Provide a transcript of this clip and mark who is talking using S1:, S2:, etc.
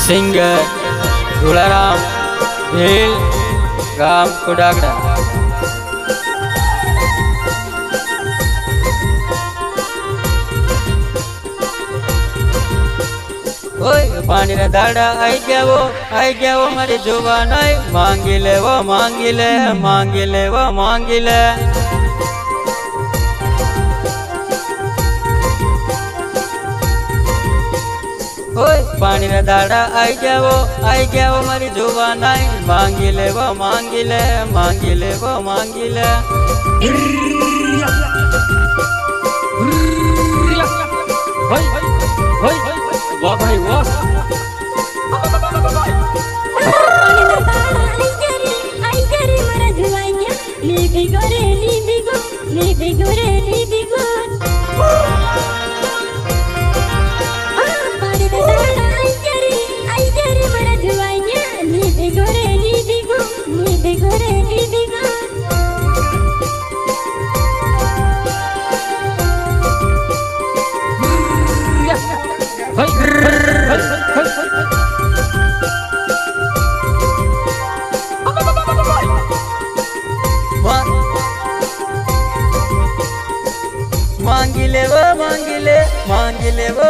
S1: Singer धुलाराम Bhil गाम कोडागड़ा। ओए पानी रे दाड़ा आई गया वो मारी जुबान आई मांगी ले वो मांगी ले मांगी ले वो मांगी ले। ओए पानी रे दाड़ा आई गया वो मारी जुबान आई मांगी ले वो मांगी ले मांगी ले वो मांगी ले। वाह भाई वाह। मांगी ले वो मांगी ले मांगी ले वो